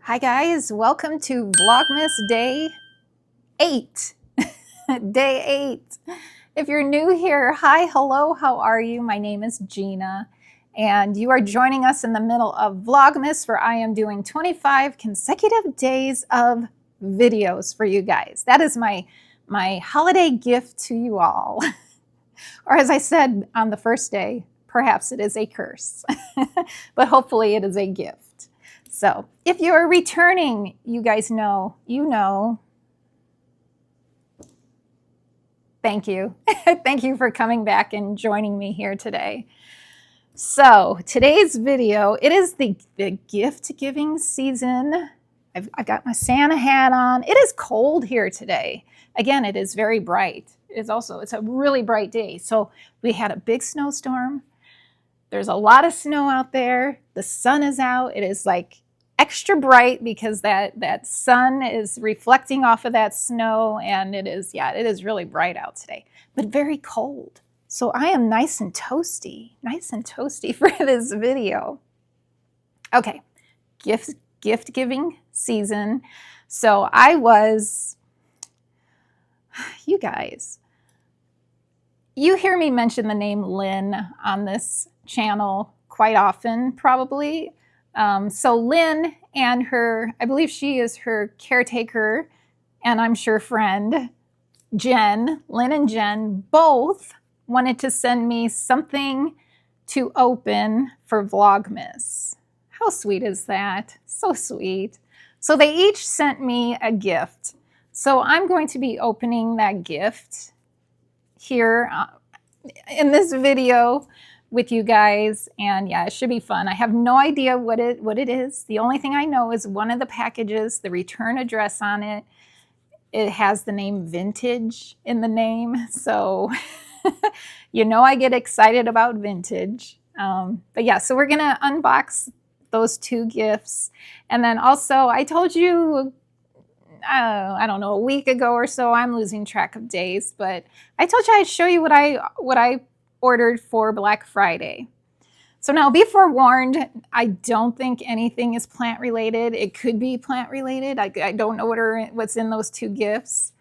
Hi guys, welcome to Vlogmas Day 8. Day 8. If you're new here, hi, hello, how are you? My name is Gina, and you are joining us in the middle of Vlogmas, where I am doing 25 consecutive days of videos for you guys. That is my holiday gift to you all. Or as I said on the first day, perhaps it is a curse, but hopefully it is a gift. So if you're returning, you guys know, thank you. Thank you for coming back and joining me here today. So today's video, it is the gift giving season. I've got my Santa hat on. It is cold here today. Again, it is very bright. It's a really bright day. So we had a big snowstorm. There's a lot of snow out there. The sun is out. It is like extra bright because that sun is reflecting off of that snow, and it is really bright out today, but very cold. So I am nice and toasty for this video. Okay, gift giving season. So you guys, you hear me mention the name Lynn on this channel quite often, probably. So Lynn and I believe she is her caretaker, and I'm sure friend, Jen, Lynn and Jen, both wanted to send me something to open for Vlogmas. How sweet is that? So sweet. So they each sent me a gift. So I'm going to be opening that gift here in this video with you guys, and yeah, it should be fun. I have no idea what it is. The only thing I know is one of the packages, the return address on it, it has the name vintage in the name. So you know I get excited about vintage. But yeah, so we're gonna unbox those two gifts. And then also I told you, I don't know, a week ago or so, I'm losing track of days, but I told you I'd show you what I ordered for Black Friday. So now be forewarned, I don't think anything is plant related. It could be plant related. I don't know what's in those two gifts.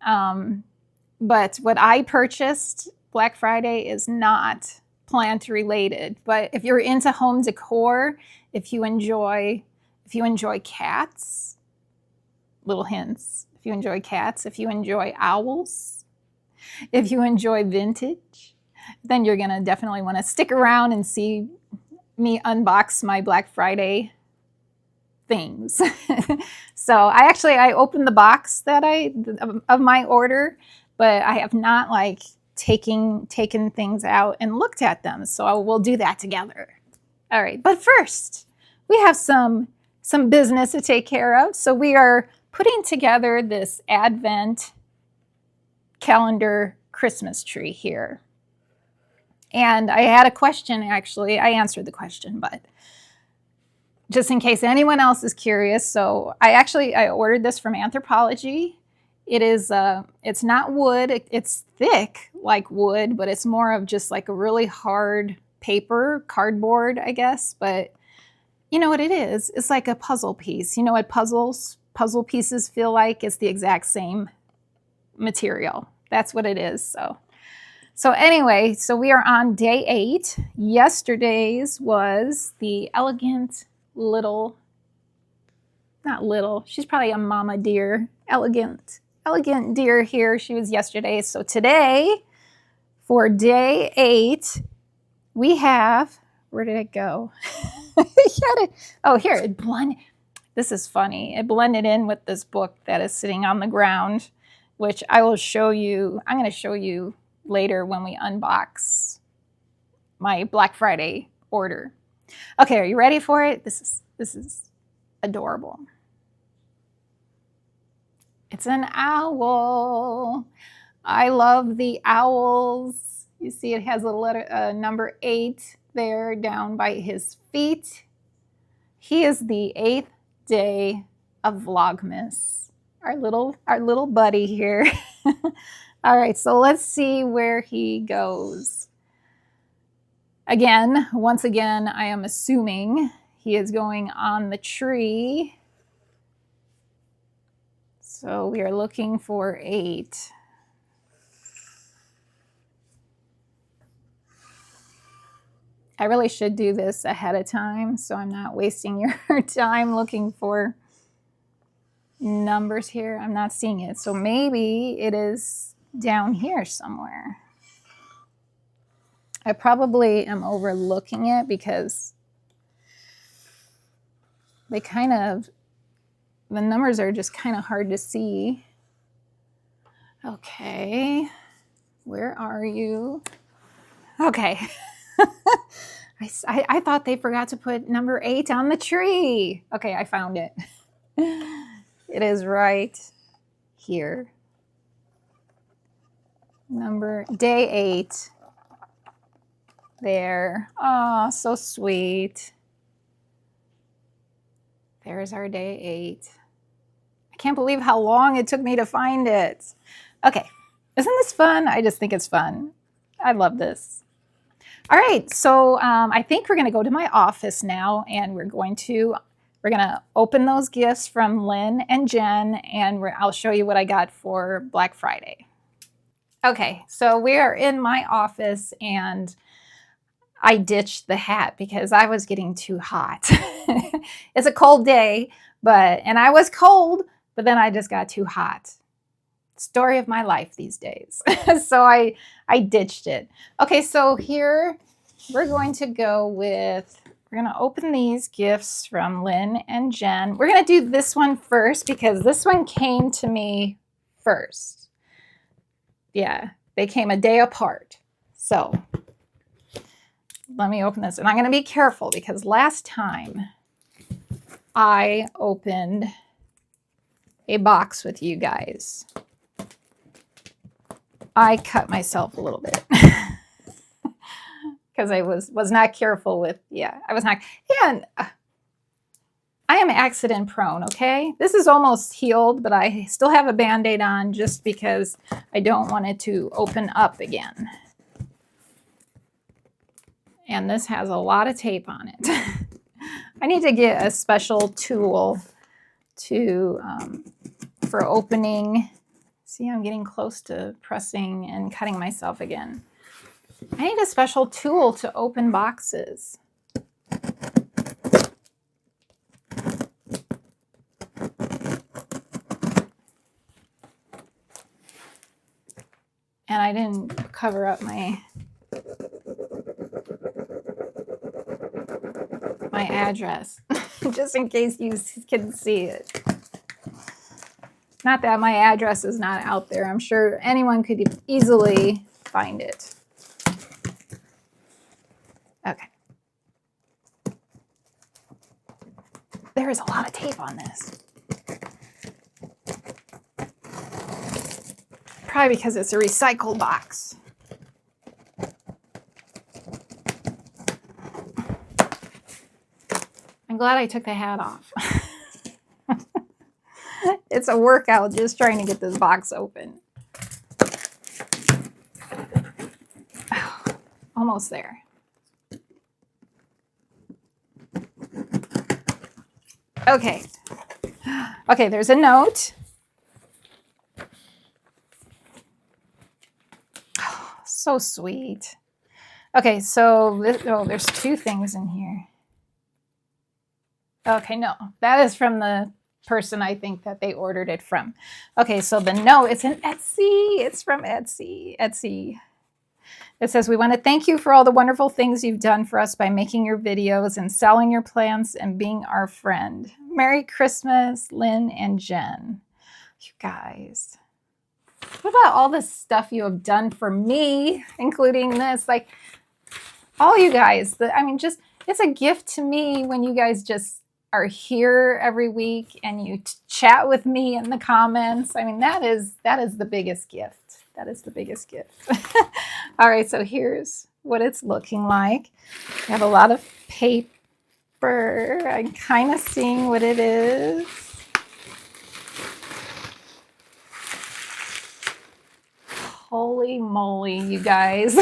But what I purchased Black Friday is not plant related. But if you're into home decor, if you enjoy cats, little hints, if you enjoy cats, if you enjoy owls, if you enjoy vintage, then you're gonna definitely want to stick around and see me unbox my Black Friday things. So I opened the box of my order, but I have not like taken things out and looked at them. So we'll do that together. All right, but first we have some business to take care of. So we are putting together this Advent calendar Christmas tree here. And I had a question, actually. I answered the question, but just in case anyone else is curious. So I ordered this from Anthropologie. It is, it's not wood. It's thick like wood, but it's more of just like a really hard paper, cardboard, I guess. But you know what it is? It's like a puzzle piece. You know what puzzle pieces feel like? It's the exact same material. That's what it is. So anyway, so we are on day 8. Yesterday's was the elegant little, not little, she's probably a mama deer, elegant deer here. She was yesterday. So today, for day 8, we have, where did it go? Oh, here, it blended. This is funny. It blended in with this book that is sitting on the ground, which I will show you. I'm going to show you later when we unbox my Black Friday order. Okay, are you ready for it? This is adorable. It's an owl. I love the owls. You see it has a letter number 8 there down by his feet. He is the 8th day of Vlogmas. Our little buddy here. All right, so let's see where he goes. Once again, I am assuming he is going on the tree. So we are looking for 8. I really should do this ahead of time so I'm not wasting your time looking for numbers here. I'm not seeing it. So maybe it is down here somewhere. I probably am overlooking it because they kind of, the numbers are just kind of hard to see. Okay, where are you? Okay. I thought they forgot to put number 8 on the tree. Okay, I found it. It is right here. Day 8. There. Oh, so sweet. There's our day 8. I can't believe how long it took me to find it. Okay, isn't this fun? I just think it's fun. I love this. All right, so I think we're gonna go to my office now and we're gonna open those gifts from Lynn and Jen, and I'll show you what I got for Black Friday. Okay, so we are in my office and I ditched the hat because I was getting too hot. It's a cold day, and I was cold, but then I just got too hot. Story of my life these days. So I ditched it. Okay, so here we're going to we're going to open these gifts from Lynn and Jen. We're going to do this one first because this one came to me first. Yeah, they came a day apart. So let me open this. And I'm going to be careful because last time I opened a box with you guys, I cut myself a little bit because I was not careful with, I was not, and I am accident prone, okay? This is almost healed, but I still have a Band-Aid on just because I don't want it to open up again. And this has a lot of tape on it. I need to get a special tool for opening. See, I'm getting close to pressing and cutting myself again. I need a special tool to open boxes. And I didn't cover up my address, just in case you can see it. Not that my address is not out there. I'm sure anyone could easily find it. Okay. There is a lot of tape on this. Probably because it's a recycled box. I'm glad I took the hat off. It's a workout just trying to get this box open. Oh, almost there. Okay. Okay, there's a note. Oh, so sweet. Okay, so there's 2 things in here. Okay, no, that is from the person I think that they ordered it from. Okay, so the note, it's in Etsy. It's from Etsy. It says, we want to thank you for all the wonderful things you've done for us by making your videos and selling your plants and being our friend. Merry Christmas, Lynn and Jen. You guys. What about all the stuff you have done for me, including this? Like, all you guys. It's a gift to me when you guys just are here every week and you chat with me in the comments. I mean, that is the biggest gift. That is the biggest gift. All right, so here's what it's looking like. I have a lot of paper. I'm kind of seeing what it is. Holy moly, you guys.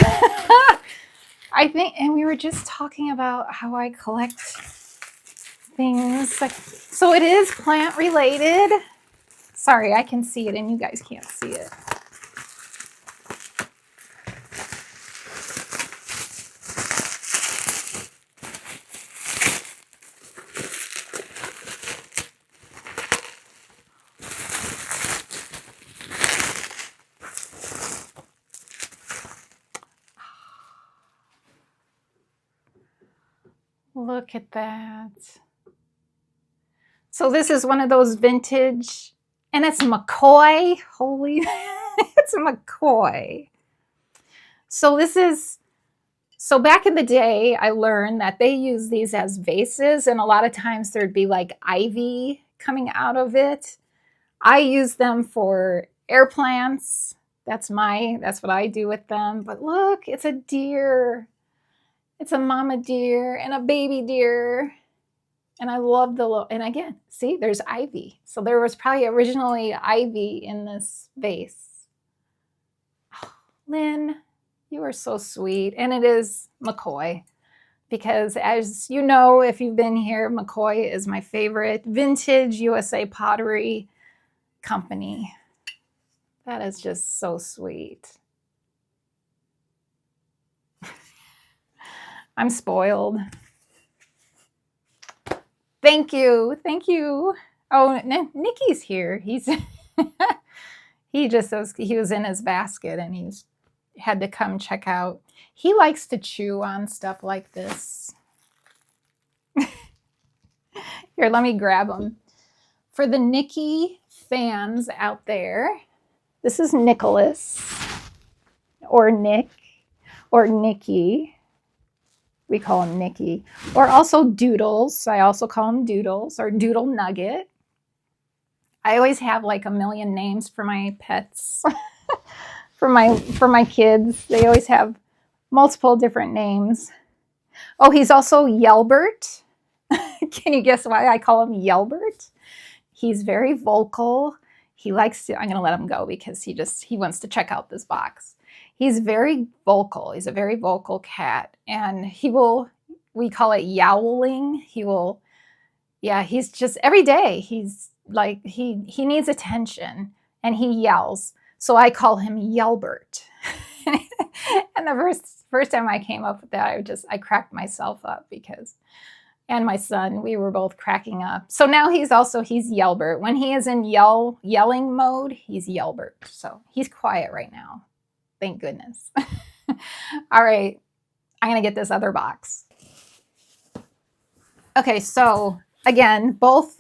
I think, and we were just talking about how I collect things. So it is plant related. Sorry, I can see it and you guys can't see it. Look at that. So this is one of those vintage, and it's McCoy. Holy, it's McCoy. So so back in the day, I learned that they use these as vases, and a lot of times there'd be like ivy coming out of it. I use them for air plants. That's what I do with them. But look, it's a deer. It's a mama deer and a baby deer. And I love and again, see, there's ivy. So there was probably originally ivy in this vase. Oh, Lynn, you are so sweet. And it is McCoy. Because as you know, if you've been here, McCoy is my favorite vintage USA pottery company. That is just so sweet. I'm spoiled. Thank you. Thank you. Oh, Nikki's here. He was in his basket and he's had to come check out. He likes to chew on stuff like this. Here, let me grab him. For the Nikki fans out there, this is Nicholas or Nick or Nikki. We call him Nikki. Or also Doodles. I also call him Doodles or Doodle Nugget. I always have like a million names for my pets. for my kids. They always have multiple different names. Oh, he's also Yelbert. Can you guess why I call him Yelbert? He's very vocal. He likes to, I'm going to let him go because he wants to check out this box. He's very vocal. He's a very vocal cat. And we call it yowling. He's just, every day, he's like, he needs attention and he yells. So I call him Yelbert. And the first time I came up with that, I cracked myself up and my son, we were both cracking up. So now he's Yelbert. When he is in yelling mode, he's Yelbert. So he's quiet right now. Thank goodness. All right, I'm going to get this other box. Okay, so again, both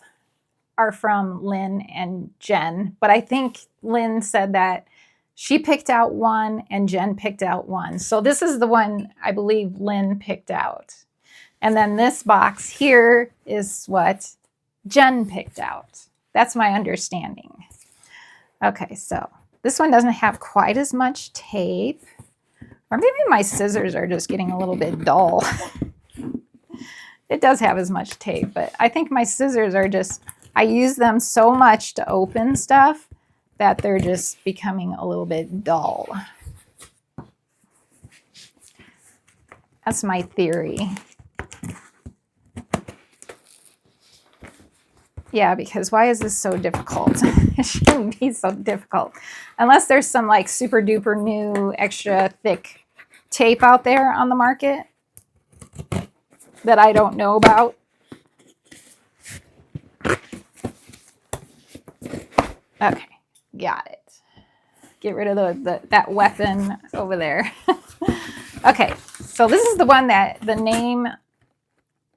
are from Lynn and Jen, but I think Lynn said that she picked out one and Jen picked out one. So this is the one I believe Lynn picked out. And then this box here is what Jen picked out. That's my understanding. Okay, so this one doesn't have quite as much tape. Or maybe my scissors are just getting a little bit dull. It does have as much tape, but I think my scissors are I use them so much to open stuff that they're just becoming a little bit dull. That's my theory. Yeah, because why is this so difficult? It shouldn't be so difficult. Unless there's some like super duper new extra thick tape out there on the market that I don't know about. Okay, got it. Get rid of that weapon over there. Okay, so this is the one that the name,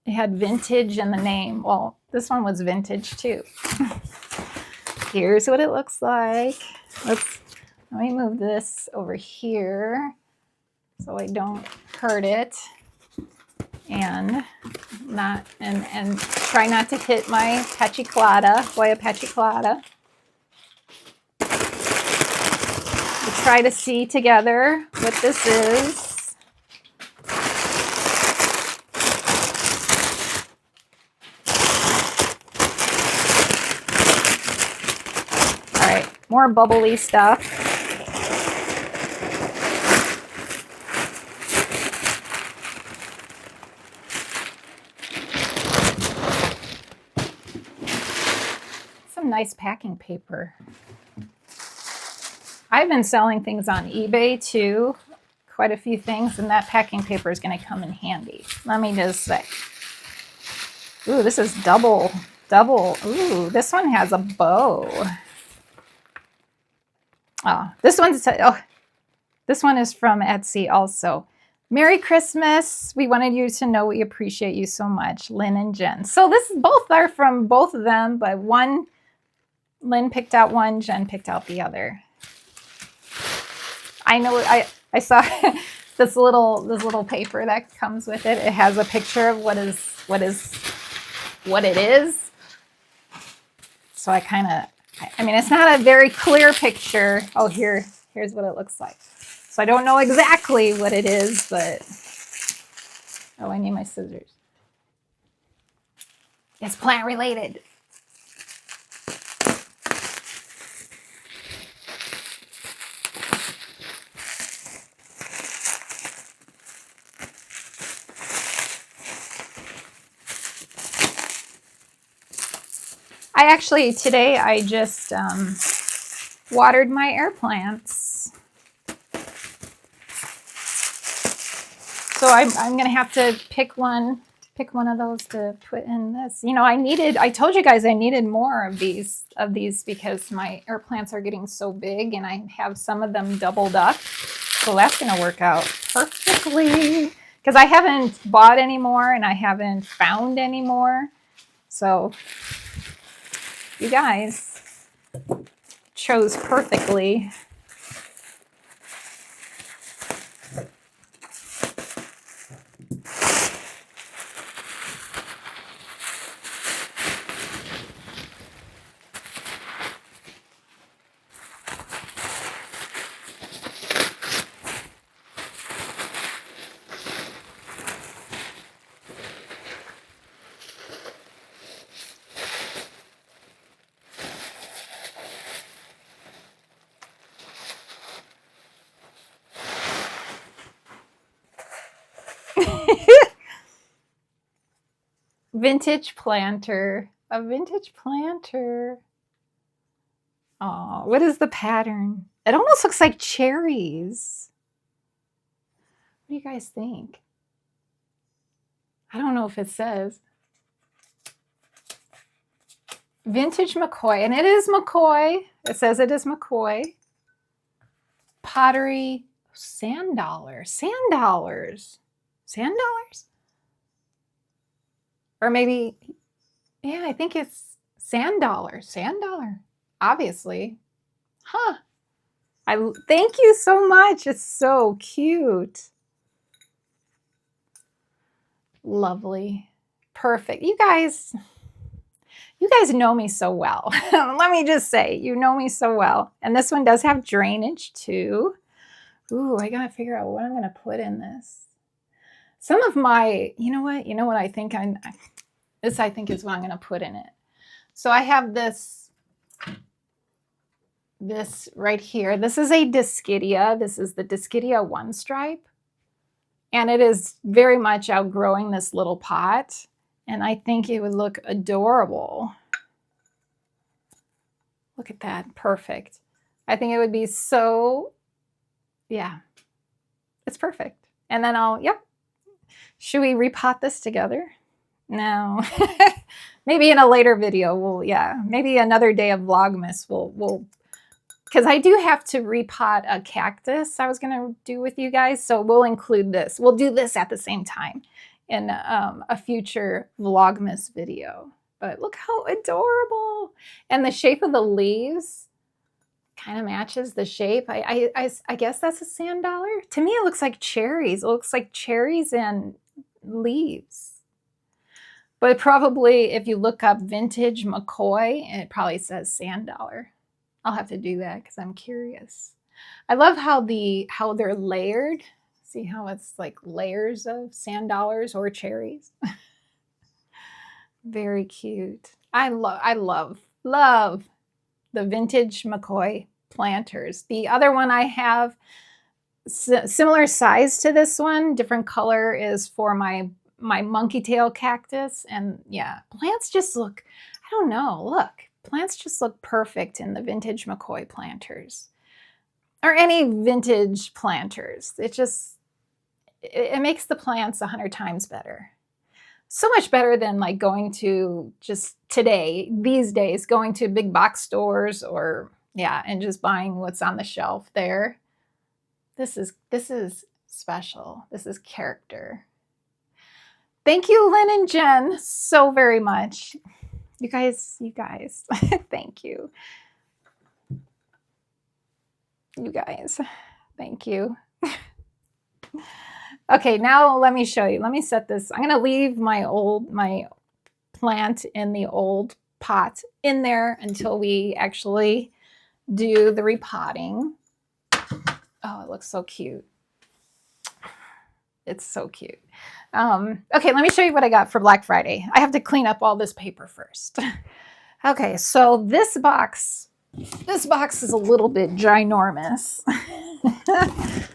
it had vintage in the name. Well, this one was vintage too. Here's what it looks like. Let me move this over here so I don't hurt it and try not to hit my Pachiclata, Goya Pachiclata. We'll try to see together what this is. More bubbly stuff. Some nice packing paper. I've been selling things on eBay too, quite a few things, and that packing paper is going to come in handy. Let me just say. Ooh, this is double. Ooh, this one has a bow. Oh, this one is from Etsy also. Merry Christmas. We wanted you to know we appreciate you so much, Lynn and Jen. So both are from both of them, but Lynn picked out one, Jen picked out the other. I know I saw this little paper that comes with it. It has a picture of what it is. So I mean, it's not a very clear picture. Oh, here's what it looks like. So I don't know exactly what it is, but oh, I need my scissors. It's plant related. Today I just watered my air plants. So I'm going to have to pick one of those to put in this. You know, I told you guys I needed more of these because my air plants are getting so big and I have some of them doubled up. So that's going to work out perfectly because I haven't bought any more and I haven't found any more. So you guys chose perfectly. Vintage planter. A vintage planter. Oh, what is the pattern? It almost looks like cherries. What do you guys think? I don't know if it says. Vintage McCoy. And it is McCoy. It says it is McCoy. Pottery. Sand dollars. Sand dollars. Sand dollars? Or maybe, yeah, I think it's sand dollar. Sand dollar, obviously. Huh. Thank you so much. It's so cute. Lovely. Perfect. You guys know me so well. Let me just say, you know me so well. And this one does have drainage too. Ooh, I gotta figure out what I'm gonna put in this. Some of my, you know what I think this I think is what I'm going to put in it. So I have this right here. This is a Discidia. This is the Discidia one stripe. And it is very much outgrowing this little pot. And I think it would look adorable. Look at that. Perfect. I think it would be so, yeah, it's perfect. And then yep. Should we repot this together? No. Maybe in a later video, maybe another day of Vlogmas, we'll because I do have to repot a cactus I was going to do with you guys, so we'll include this. We'll do this at the same time in a future Vlogmas video. But look how adorable. And the shape of the leaves kind of matches the shape. I guess that's a sand dollar. To me, it looks like cherries. It looks like cherries and leaves. But probably if you look up vintage McCoy, it probably says sand dollar. I'll have to do that because I'm curious. I love how they're layered. See how it's like layers of sand dollars or cherries. Very cute. I love the vintage McCoy planters. The other one I have, similar size to this one, different color, is for my monkey tail cactus. And yeah, plants just look, I don't know, look, plants just look perfect in the vintage McCoy planters or any vintage planters. It makes the plants 100 times better. So much better than like going to just these days, going to big box stores or and just buying what's on the shelf there. This is special. This is character. Thank you, Lynn and Jen, so very much. You guys, thank you. You guys, thank you. Okay, now let me show you. Let me set this. I'm going to leave my plant in the old pot in there until we actually do the repotting. Oh, it looks so cute. It's so cute. Okay, let me show you what I got for Black Friday. I have to clean up all this paper first. Okay, so this box is a little bit ginormous.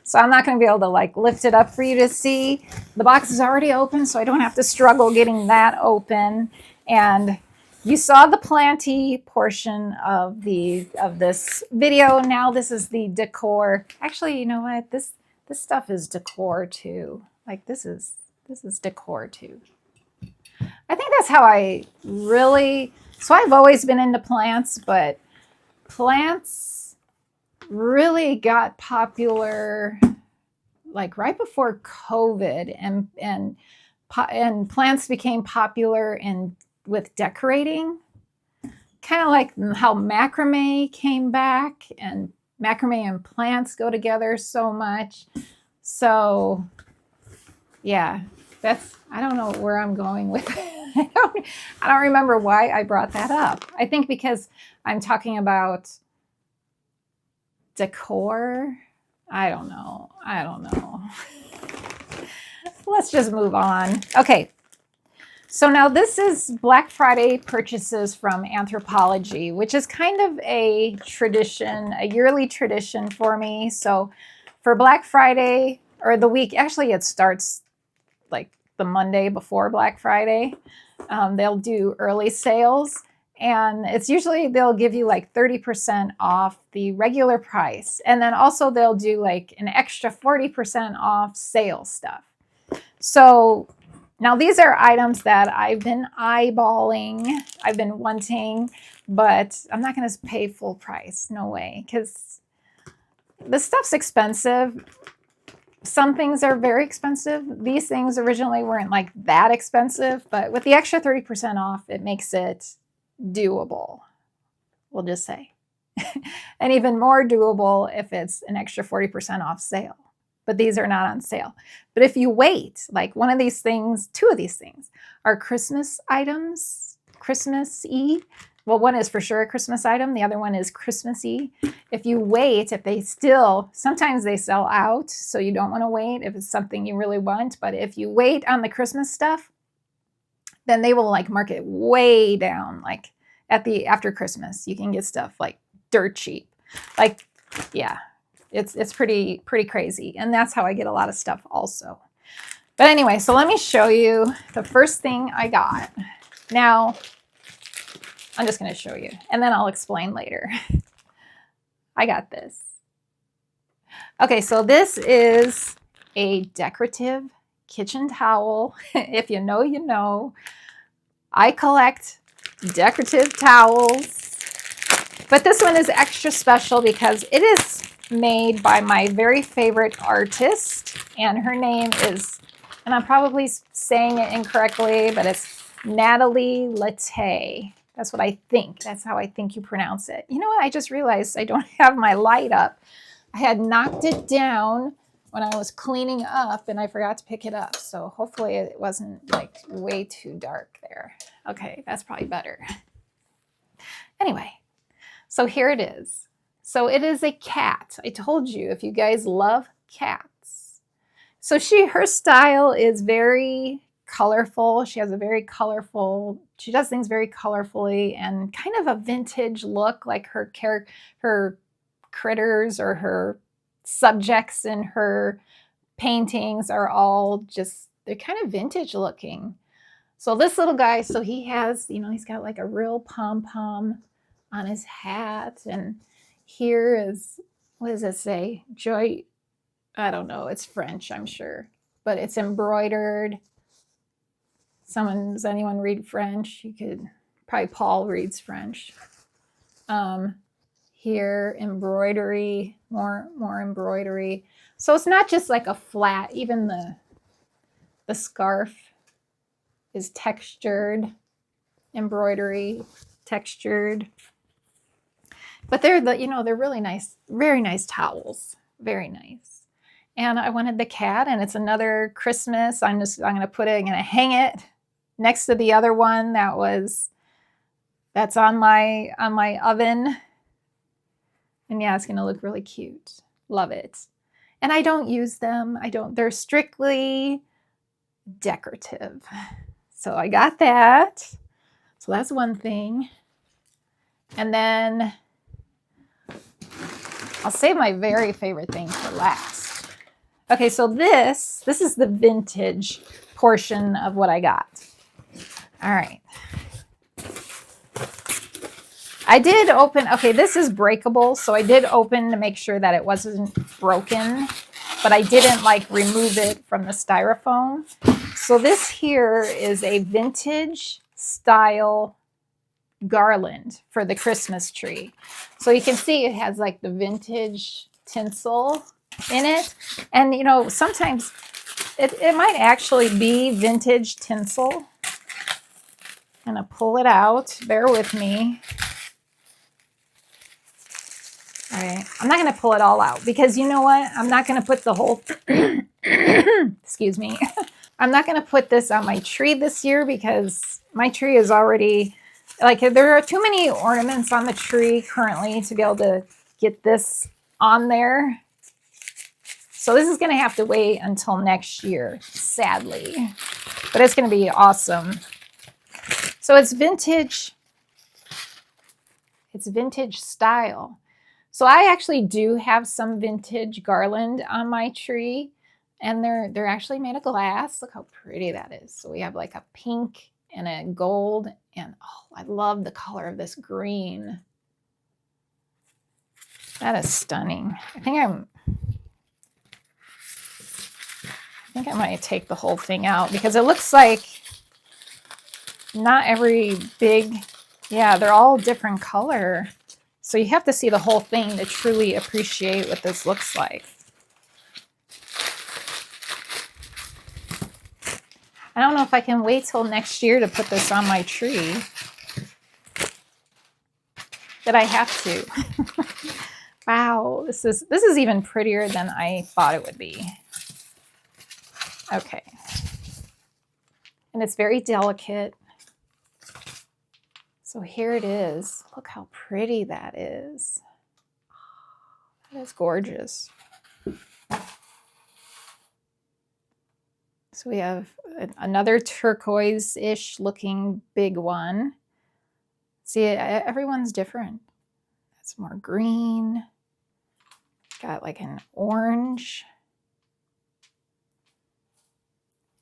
So I'm not going to be able to like lift it up for you to see. The box is already open, so I don't have to struggle getting that open. And you saw the planty portion of this video. Now this is the decor. Actually, you know what? This stuff is decor too. Like this is decor too. I think that's how so I've always been into plants, but plants really got popular like right before COVID, and plants became popular with decorating, kind of like how macrame came back, and macrame and plants go together so much. So yeah, I don't know where I'm going with it. I don't remember why I brought that up. I think because I'm talking about decor. I don't know. Let's just move on. Okay. So now this is Black Friday purchases from Anthropologie, which is kind of a tradition, a yearly tradition for me. So for Black Friday, or the week, actually it starts like the Monday before Black Friday. They'll do early sales, and it's usually they'll give you like 30% off the regular price. And then also they'll do like an extra 40% off sale stuff. So now these are items that I've been eyeballing, I've been wanting, but I'm not going to pay full price. No way, because this stuff's expensive. Some things are very expensive. These things originally weren't like that expensive, but with the extra 30% off, it makes it doable, we'll just say. And even more doable if it's an extra 40% off sale. But these are not on sale. But if you wait, like one of these things, two of these things are Christmas items, Christmas-y. Well, one is for sure a Christmas item. The other one is Christmassy. If you wait, sometimes they sell out, so you don't want to wait if it's something you really want. But if you wait on the Christmas stuff, then they will like mark it way down. Like after Christmas, you can get stuff like dirt cheap. Like, yeah, it's pretty crazy. And that's how I get a lot of stuff also. But anyway, so let me show you the first thing I got. Now, I'm just going to show you, and then I'll explain later. I got this. Okay, so this is a decorative kitchen towel. If you know, you know. I collect decorative towels, but this one is extra special because it is made by my very favorite artist, and her name is, and I'm probably saying it incorrectly, but it's Natalie Latte. That's what I think. That's how I think you pronounce it. You know what? I just realized I don't have my light up. I had knocked it down when I was cleaning up, and I forgot to pick it up. So hopefully it wasn't like way too dark there. Okay, that's probably better. Anyway, so here it is. So it is a cat. I told you, if you guys love cats. So her style is very colorful. She has a very colorful, she does things very colorfully and kind of a vintage look, like her critters or her subjects in her paintings are all just, they're kind of vintage looking. So this little guy, so he has, he's got like a real pom-pom on his hat. And here is, what does it say? Joy, I don't know, it's French, I'm sure, but it's embroidered. Does anyone read French? You could, probably Paul reads French. Here, embroidery, more embroidery. So it's not just like a flat, even the scarf is textured, embroidery, textured. But they're they're really nice, very nice towels, very nice. And I wanted the cat, and it's another Christmas. I'm gonna hang it next to the other one that's on my oven. And yeah, it's gonna look really cute. Love it. And I don't use them. They're strictly decorative. So I got that. So that's one thing. And then I'll save my very favorite thing for last. Okay, so this is the vintage portion of what I got. All right. I did open, okay, this is breakable, so I did open to make sure that it wasn't broken, but I didn't like remove it from the styrofoam. So this here is a vintage style garland for the Christmas tree. So you can see it has like the vintage tinsel in it. And sometimes it might actually be vintage tinsel. I'm gonna pull it out, bear with me. All right, I'm not going to pull it all out because you know what? I'm not going to put the whole, excuse me. I'm not going to put this on my tree this year because my tree is already, like, there are too many ornaments on the tree currently to be able to get this on there. So this is going to have to wait until next year, sadly. But it's going to be awesome. So it's vintage. It's vintage style. So I actually do have some vintage garland on my tree, and they're actually made of glass. Look how pretty that is. So we have like a pink and a gold, and oh, I love the color of this green. That is stunning. I think I might take the whole thing out because it looks like not every big, yeah, they're all different color. So you have to see the whole thing to truly appreciate what this looks like. I don't know if I can wait till next year to put this on my tree. But I have to. Wow, this is even prettier than I thought it would be. Okay. And it's very delicate. So here it is. Look how pretty that is. That is gorgeous. So we have another turquoise-ish looking big one. See, everyone's different. That's more green. Got like an orange.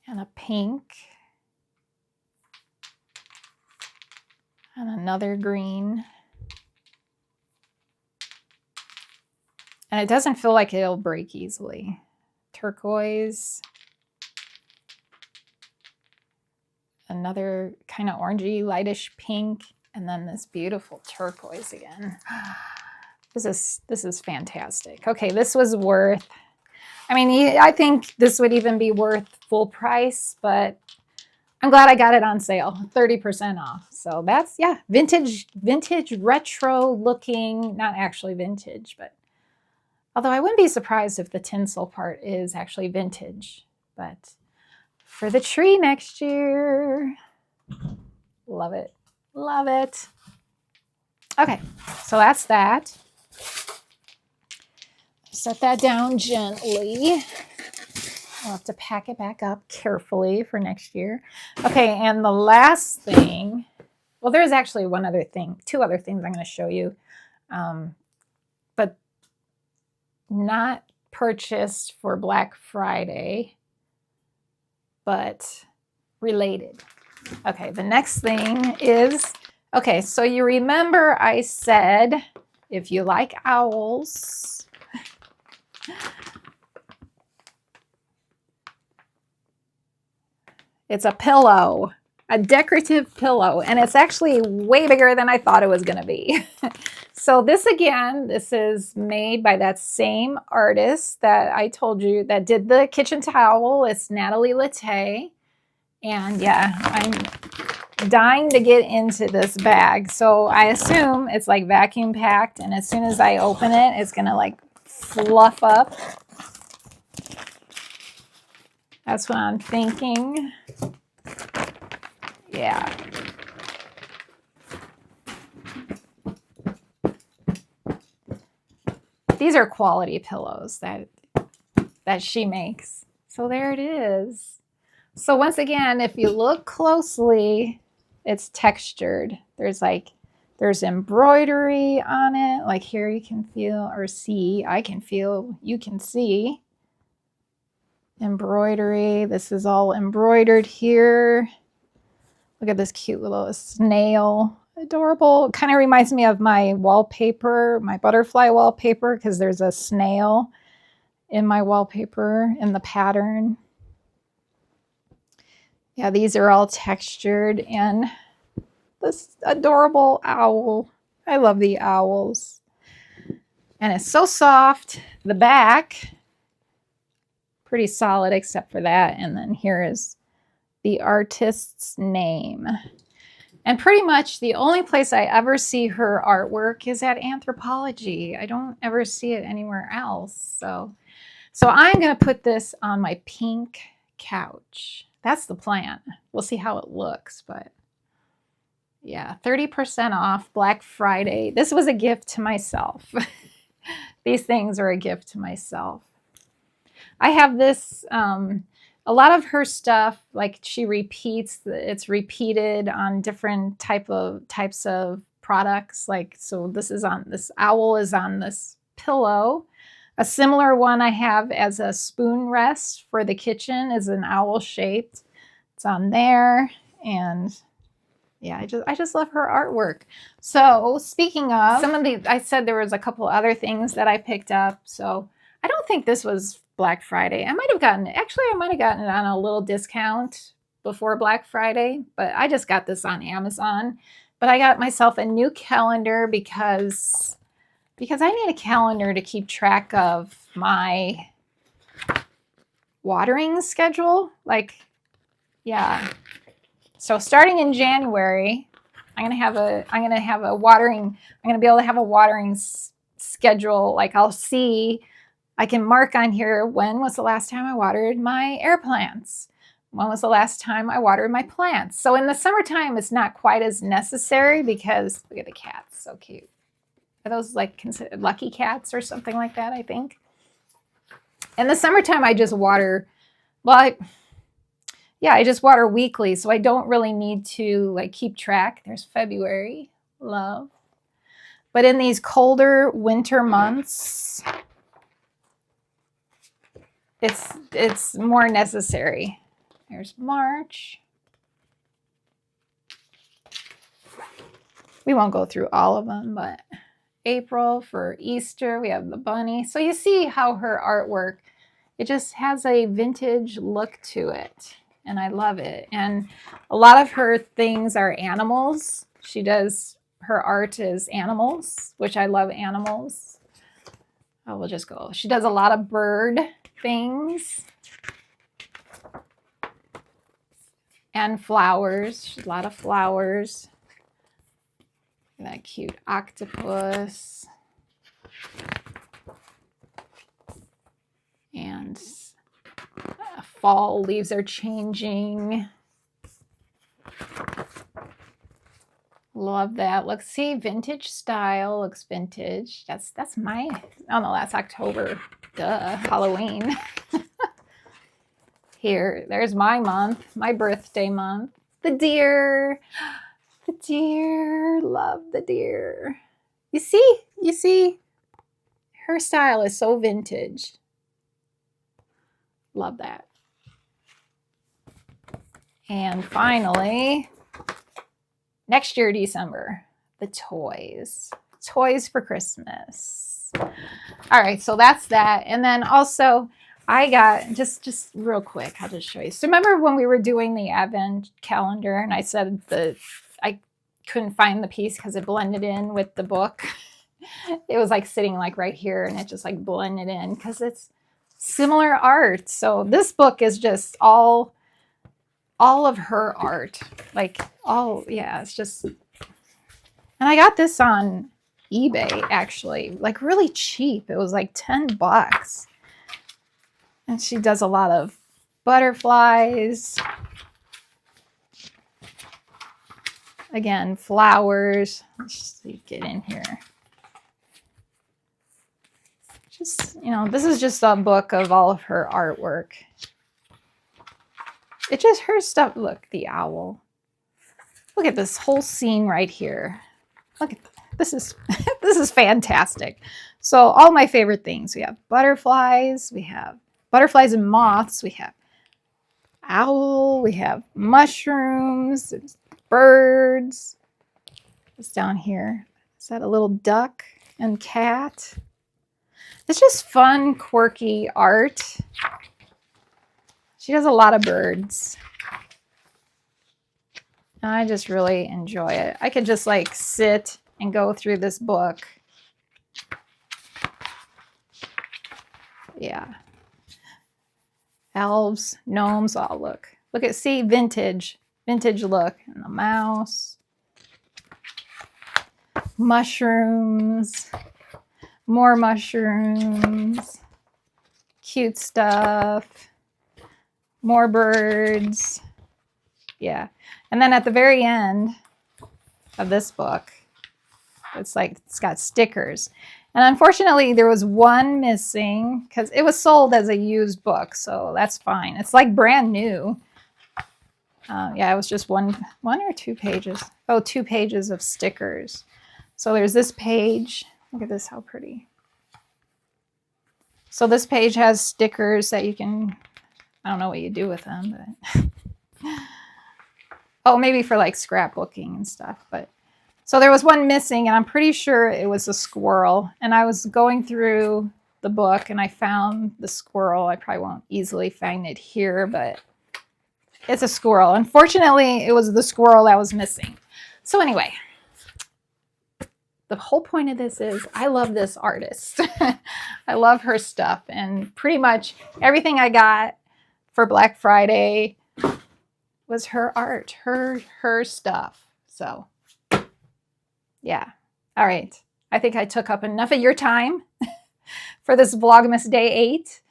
And a pink. And another green. And it doesn't feel like it'll break easily. Turquoise. Another kind of orangey, lightish pink. And then this beautiful turquoise again. This is fantastic. Okay, this was worth, I mean, I think this would even be worth full price, but I'm glad I got it on sale, 30% off. So that's, yeah, vintage, retro looking, not actually vintage, but although I wouldn't be surprised if the tinsel part is actually vintage, but for the tree next year, love it, love it. Okay, so that's that. Set that down gently. I'll have to pack it back up carefully for next year. Okay, and the last thing, well, there's actually one other thing, two other things I'm going to show you, but not purchased for Black Friday, but related. Okay, the next thing is Okay, so you remember I said if you like owls, it's a pillow, a decorative pillow, and it's actually way bigger than I thought it was going to be. So this again, this is made by that same artist that I told you that did the kitchen towel. It's Natalie Latte. And yeah, I'm dying to get into this bag. So I assume it's like vacuum packed, and as soon as I open it, it's going to like fluff up. That's what I'm thinking. Yeah. These are quality pillows that she makes. So there it is. So once again, if you look closely, it's textured. There's embroidery on it. Like here you can feel or see, I can feel, you can see embroidery. This is all embroidered here. Look at this cute little snail. Adorable. Kind of reminds me of my wallpaper, my butterfly wallpaper, because there's a snail in my wallpaper in the pattern. Yeah, these are all textured, and this adorable owl. I love the owls. And it's so soft. The back, pretty solid except for that. And then here is the artist's name. And pretty much the only place I ever see her artwork is at Anthropologie. I don't ever see it anywhere else. So I'm going to put this on my pink couch. That's the plan. We'll see how it looks, but yeah, 30% off Black Friday. This was a gift to myself. These things are a gift to myself. I have this, a lot of her stuff, like she repeats, it's repeated on different types of products. Like, so this owl is on this pillow. A similar one I have as a spoon rest for the kitchen is an owl shaped. It's on there. And yeah, I just love her artwork. So speaking of some of the, I said there was a couple other things that I picked up. So I don't think this was Black Friday. I might have gotten it on a little discount before Black Friday, but I just got this on Amazon. But I got myself a new calendar because I need a calendar to keep track of my watering schedule. Like, yeah. So starting in January, I'm going to be able to have a watering schedule. Like I can mark on here, when was the last time I watered my air plants? When was the last time I watered my plants? So in the summertime, it's not quite as necessary because look at the cats, so cute. Are those like considered lucky cats or something like that, I think? In the summertime, I just water, I just water weekly, so I don't really need to like keep track. There's February, love. But in these colder winter months, it's more necessary. There's March. We won't go through all of them, but April for Easter, we have the bunny. So you see how her artwork, it just has a vintage look to it. And I love it. And a lot of her things are animals. Her art is animals, which I love animals. I will just go. She does a lot of bird things. And flowers. A lot of flowers. Look at that cute octopus. And fall leaves are changing. Love that. Look, see, vintage style looks vintage. That's my, oh no, that's October. Duh, Halloween. Here, there's my month, my birthday month. The deer. The deer. Love the deer. You see, her style is so vintage. Love that. And finally, next year, December, the toys. Toys for Christmas. All right, so that's that. And then also I got, just real quick, I'll just show you. So remember when we were doing the Advent calendar and I said that I couldn't find the piece because it blended in with the book? It was like sitting like right here and it just like blended in because it's similar art. So this book is just all of her art. Like all, yeah, it's just, and I got this on eBay actually, like really cheap. It was like 10 bucks. And she does a lot of butterflies. Again, flowers. Let's see, get in here. Just, you know, this is just a book of all of her artwork. It just, her stuff, look, the owl. Look at this whole scene right here. Look at this is this is fantastic. So all my favorite things. We have butterflies, and moths, we have owl, we have mushrooms, birds. It's down here. Is that a little duck and cat? It's just fun, quirky art. She does a lot of birds. And I just really enjoy it. I could just like sit and go through this book. Yeah. Elves, gnomes, oh look. Look at, see, vintage look. And the mouse. Mushrooms. More mushrooms. Cute stuff. More birds. Yeah. And then at the very end of this book, it's like, it's got stickers. And unfortunately, there was one missing because it was sold as a used book. So that's fine. It's like brand new. Yeah, it was just one or 2 pages. Oh, 2 pages of stickers. So there's this page. Look at this, how pretty. So this page has stickers that you can, I don't know what you do with them, but oh, maybe for like scrapbooking and stuff. But so there was one missing, and I'm pretty sure it was a squirrel. And I was going through the book, and I found the squirrel. I probably won't easily find it here, but it's a squirrel. Unfortunately, it was the squirrel that was missing. So anyway, the whole point of this is I love this artist. I love her stuff, and pretty much everything I got for Black Friday was her art, her stuff. So yeah. All right. I think I took up enough of your time for this Vlogmas Day 8.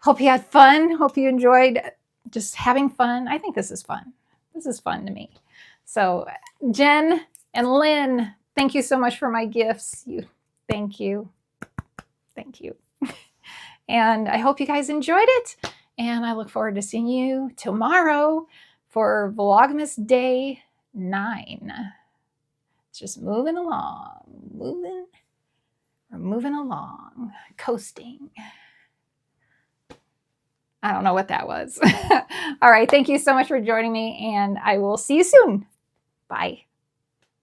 Hope you had fun. Hope you enjoyed just having fun. I think this is fun. This is fun to me. So Jen and Lynn, thank you so much for my gifts. Thank you. Thank you. And I hope you guys enjoyed it. And I look forward to seeing you tomorrow for Vlogmas Day 9. It's just moving along, we're moving along, coasting. I don't know what that was. All right, thank you so much for joining me, and I will see you soon. Bye.